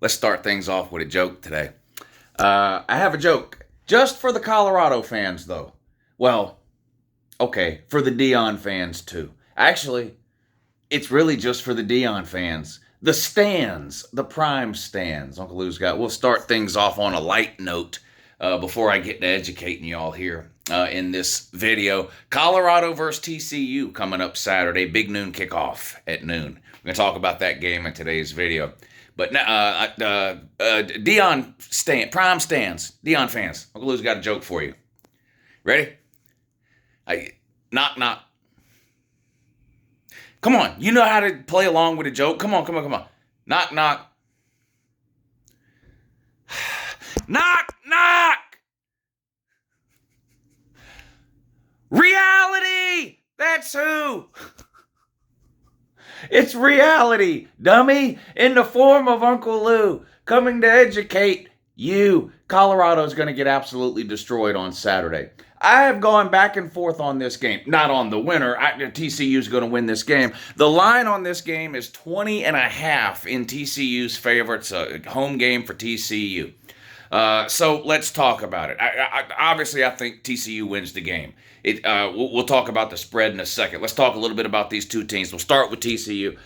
Let's start things off with a joke today. I have a joke just for the Colorado fans, though. Well, okay, for the Dion fans, too. Actually, it's really just for the Dion fans. The stands, the prime stands. Uncle Lou's got. We'll start things off on a light note before I get to educating y'all here in this video. Colorado versus TCU coming up Saturday. Big noon kickoff at noon. We're going to talk about that game in today's video. But prime stands, Dion fans. Uncle Lou's got a joke for you. Ready? Knock, knock. Come on, you know how to play along with a joke. Come on. Knock, knock. Knock, knock. Reality. That's who. It's reality, dummy, in the form of Uncle Lou, coming to educate you. Colorado's going to get absolutely destroyed on Saturday. I have gone back and forth on this game. Not on the winner. TCU's going to win this game. The line on this game is 20.5 in TCU's favor. It's a home game for TCU. So let's talk about it. Obviously, I think TCU wins the game. We'll talk about the spread in a second. Let's talk a little bit about these two teams. We'll start with TCU.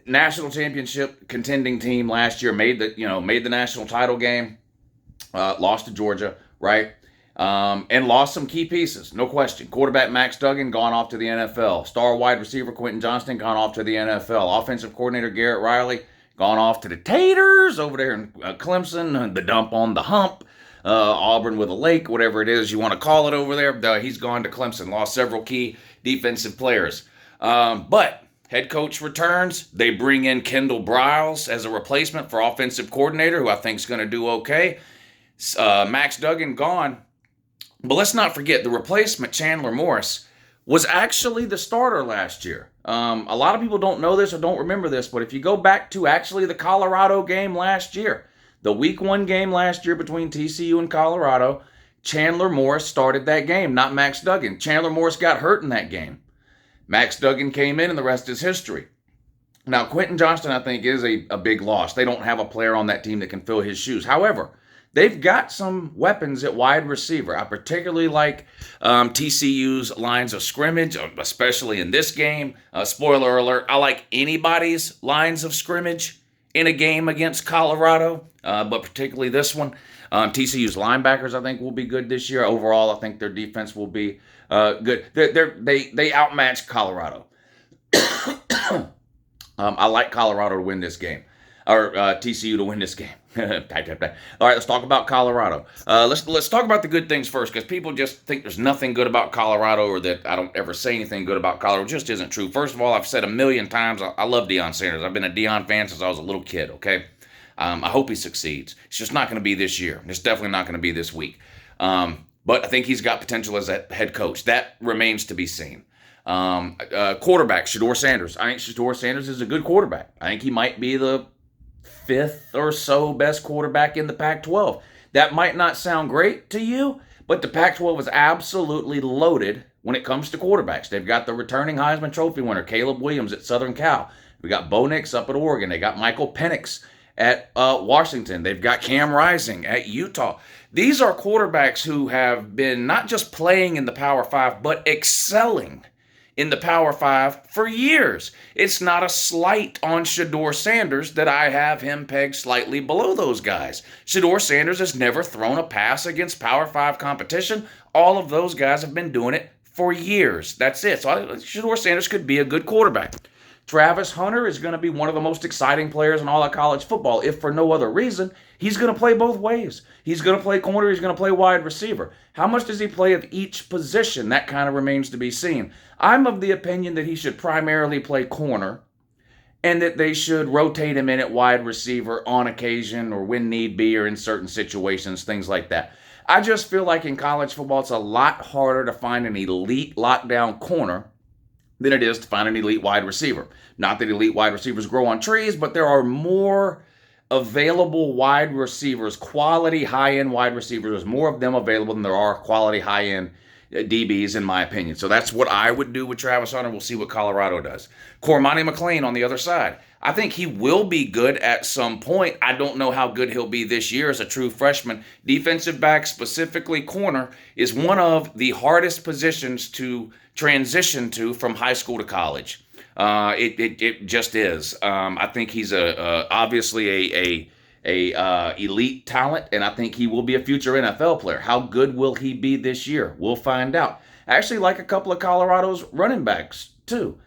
National championship contending team last year made the national title game. Lost to Georgia, right? And lost some key pieces, no question. Quarterback Max Duggan gone off to the NFL. Star wide receiver Quentin Johnston gone off to the NFL. Offensive coordinator Garrett Riley gone off to the Taters over there in Clemson. The dump on the hump. Auburn with a lake, whatever it is you want to call it over there. He's gone to Clemson. Lost several key defensive players. But head coach returns. They bring in Kendall Briles as a replacement for offensive coordinator, who I think is going to do okay. Max Duggan gone. But let's not forget, the replacement, Chandler Morris, was actually the starter last year. A lot of people don't know this or don't remember this, but if you go back to actually the Colorado game last year, the Week 1 game last year between TCU and Colorado, Chandler Morris started that game, not Max Duggan. Chandler Morris got hurt in that game. Max Duggan came in, and the rest is history. Now, Quentin Johnston, I think, is a big loss. They don't have a player on that team that can fill his shoes. However, they've got some weapons at wide receiver. I particularly like TCU's lines of scrimmage, especially in this game. Spoiler alert, I like anybody's lines of scrimmage in a game against Colorado, but particularly this one. TCU's linebackers, I think, will be good this year. Overall, I think their defense will be good. They outmatch Colorado. I like Colorado to win this game, or TCU to win this game. All right, let's talk about Colorado. Let's talk about the good things first, because people just think there's nothing good about Colorado, or that I don't ever say anything good about Colorado. It just isn't true. First of all, I've said a million times, I love Deion Sanders. I've been a Deion fan since I was a little kid, okay? I hope he succeeds. It's just not going to be this year. It's definitely not going to be this week. But I think he's got potential as a head coach. That remains to be seen. Quarterback, Shedeur Sanders. I think Shedeur Sanders is a good quarterback. I think he might be the fifth or so best quarterback in the Pac-12. That might not sound great to you, but the Pac-12 is absolutely loaded when it comes to quarterbacks. They've got the returning Heisman Trophy winner, Caleb Williams at Southern Cal. We got Bo Nix up at Oregon. They got Michael Penix at Washington. They've got Cam Rising at Utah. These are quarterbacks who have been not just playing in the Power 5, but excelling in the Power 5 for years. It's not a slight on Shedeur Sanders that I have him pegged slightly below those guys. Shedeur Sanders has never thrown a pass against Power 5 competition. All of those guys have been doing it for years. That's it. So Shedeur Sanders could be a good quarterback. Travis Hunter is going to be one of the most exciting players in all of college football. If for no other reason, he's going to play both ways. He's going to play corner, he's going to play wide receiver. How much does he play of each position? That kind of remains to be seen. I'm of the opinion that he should primarily play corner, and that they should rotate him in at wide receiver on occasion, or when need be, or in certain situations, things like that. I just feel like in college football, it's a lot harder to find an elite lockdown corner than it is to find an elite wide receiver. Not that elite wide receivers grow on trees, but there are more available wide receivers, quality high-end wide receivers. There's more of them available than there are quality high-end DBs, in my opinion. So that's what I would do with Travis Hunter. We'll see what Colorado does. Cormani McClain on the other side. I think he will be good at some point. I don't know how good he'll be this year as a true freshman. Defensive back, specifically corner, is one of the hardest positions to transition to from high school to college. It just is. I think he's obviously a elite talent, and I think he will be a future NFL player. How good will he be this year? We'll find out. I actually like a couple of Colorado's running backs too.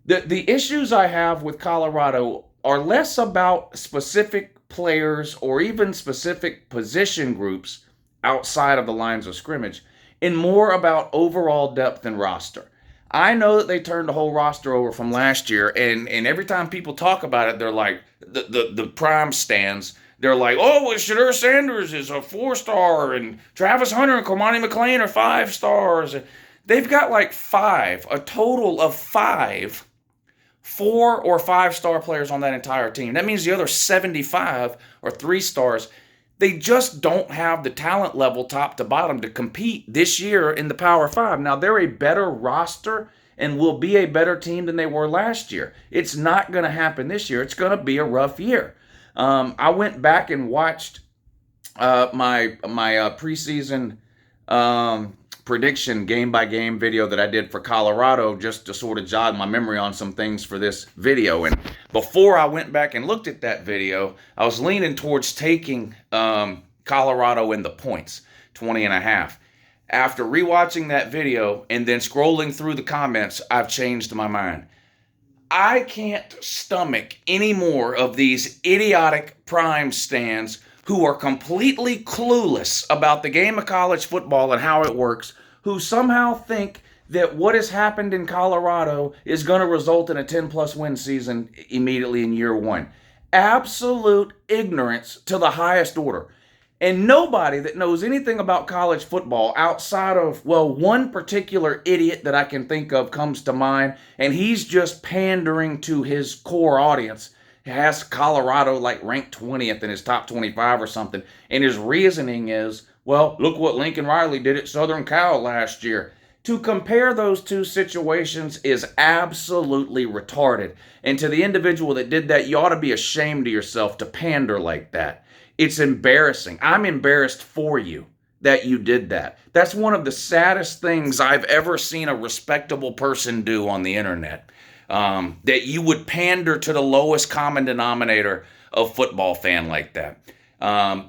The issues I have with Colorado are less about specific players or even specific position groups outside of the lines of scrimmage, and more about overall depth and roster. I know that they turned the whole roster over from last year, and every time people talk about it, they're like, the prime stands, they're like, oh, well, Shadur Sanders is a 4-star, and Travis Hunter and Cormani McClain are 5 stars. They've got like a total of 5 4 or 5-star players on that entire team. That means the other 75 are 3 stars. They just don't have the talent level top to bottom to compete this year in the Power 5. Now, they're a better roster and will be a better team than they were last year. It's not going to happen this year. It's going to be a rough year. I went back and watched my preseason prediction game-by-game video that I did for Colorado just to sort of jog my memory on some things for this video. And before I went back and looked at that video, I was leaning towards taking Colorado in the points, 20.5. After rewatching that video and then scrolling through the comments, I've changed my mind. I can't stomach any more of these idiotic prime stands who are completely clueless about the game of college football and how it works, who somehow think that what has happened in Colorado is going to result in a 10-plus win season immediately in year one. Absolute ignorance to the highest order. And nobody that knows anything about college football outside of, well, one particular idiot that I can think of comes to mind, and he's just pandering to his core audience, has Colorado like ranked 20th in his top 25 or something, and his reasoning is, well, look what Lincoln Riley did at Southern Cal last year. To compare those two situations is absolutely retarded. And to the individual that did that, you ought to be ashamed of yourself to pander like that. It's embarrassing. I'm embarrassed for you that you did that. That's one of the saddest things I've ever seen a respectable person do on the internet. That you would pander to the lowest common denominator of football fan like that.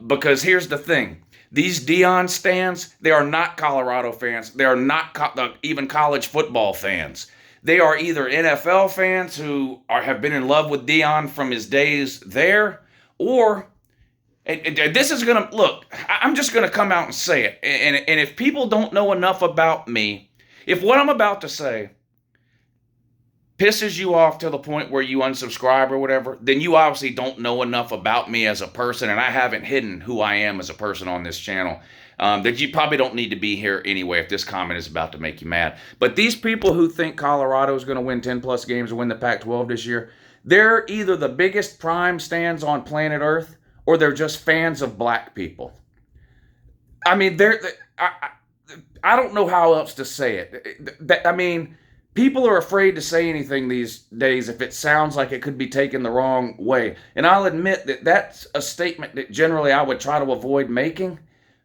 Because here's the thing. These Deion stands, they are not Colorado fans. They are not even college football fans. They are either NFL fans who have been in love with Deion from his days there, or, and this is going to, look, I'm just going to come out and say it. And if people don't know enough about me, if what I'm about to say pisses you off to the point where you unsubscribe or whatever, then you obviously don't know enough about me as a person, and I haven't hidden who I am as a person on this channel, that you probably don't need to be here anyway if this comment is about to make you mad. But these people who think Colorado is going to win 10-plus games and win the Pac-12 this year, they're either the biggest prime stands on planet Earth or they're just fans of black people. I mean, I don't know how else to say it. I mean, people are afraid to say anything these days if it sounds like it could be taken the wrong way. And I'll admit that that's a statement that generally I would try to avoid making.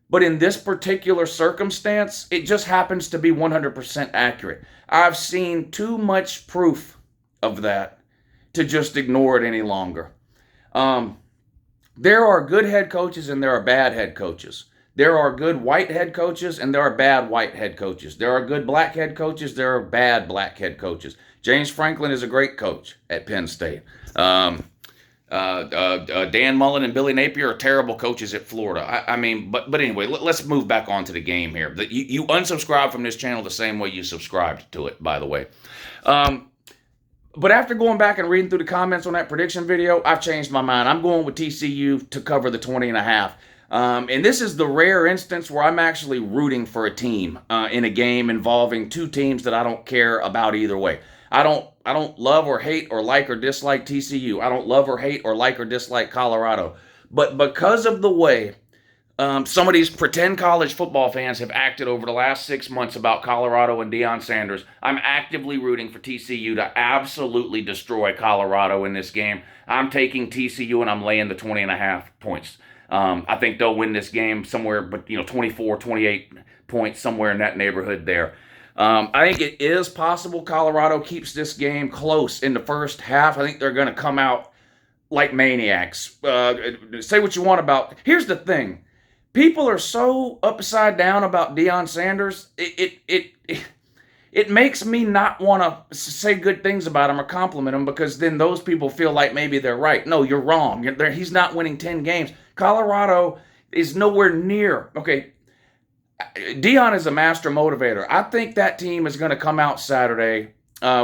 But in this particular circumstance, it just happens to be 100% accurate. I've seen too much proof of that to just ignore it any longer. There are good head coaches and there are bad head coaches. There are good white head coaches and there are bad white head coaches. There are good black head coaches. There are bad black head coaches. James Franklin is a great coach at Penn State. Dan Mullen and Billy Napier are terrible coaches at Florida. I mean, but anyway, let's move back on to the game here. You unsubscribe from this channel the same way you subscribed to it, by the way. But after going back and reading through the comments on that prediction video, I've changed my mind. I'm going with TCU to cover the 20.5. And this is the rare instance where I'm actually rooting for a team in a game involving two teams that I don't care about either way. I don't love or hate or like or dislike TCU. I don't love or hate or like or dislike Colorado. But because of the way Some of these pretend college football fans have acted over the last 6 months about Colorado and Deion Sanders. I'm actively rooting for TCU to absolutely destroy Colorado in this game. I'm taking TCU and I'm laying the 20.5 points. I think they'll win this game somewhere, but 24, 28 points, somewhere in that neighborhood there. I think it is possible Colorado keeps this game close in the first half. I think they're going to come out like maniacs. Say what you want about. Here's the thing: people are so upside down about Deion Sanders. It makes me not want to say good things about him or compliment him, because then those people feel like maybe they're right. No, you're wrong. He's not winning 10 games. Colorado is nowhere near. Okay, Deion is a master motivator. I think that team is going to come out Saturday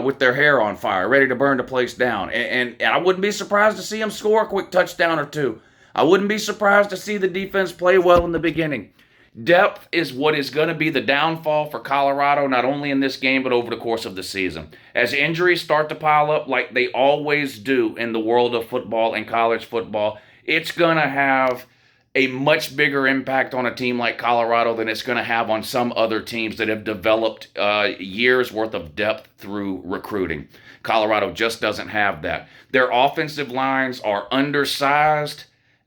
with their hair on fire, ready to burn the place down. And I wouldn't be surprised to see them score a quick touchdown or two. I wouldn't be surprised to see the defense play well in the beginning. Depth is what is going to be the downfall for Colorado, not only in this game, but over the course of the season. As injuries start to pile up like they always do in the world of football and college football, it's going to have a much bigger impact on a team like Colorado than it's going to have on some other teams that have developed years worth of depth through recruiting. Colorado just doesn't have that. Their offensive lines are undersized,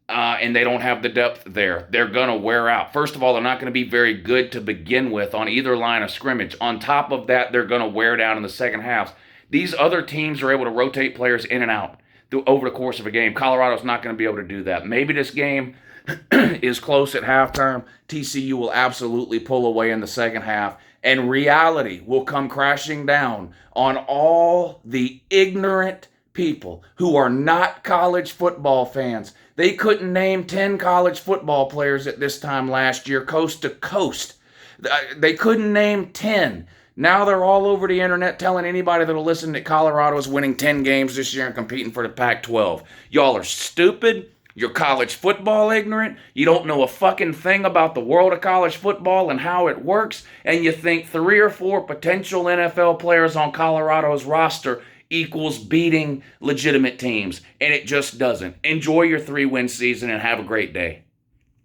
and they don't have the depth there. They're going to wear out. First of all, they're not going to be very good to begin with on either line of scrimmage. On top of that, they're going to wear down in the second half. These other teams are able to rotate players in and out over the course of a game. Colorado's not going to be able to do that. Maybe this game is close at halftime. TCU will absolutely pull away in the second half, and reality will come crashing down on all the ignorant people who are not college football fans. They couldn't name 10 college football players at this time last year, coast to coast. They couldn't name 10. Now they're all over the internet telling anybody that'll listen that Colorado is winning 10 games this year and competing for the Pac-12. Y'all are stupid. You're college football ignorant. You don't know a fucking thing about the world of college football and how it works. And you think 3 or 4 potential NFL players on Colorado's roster equals beating legitimate teams. And it just doesn't. Enjoy your 3-win season and have a great day.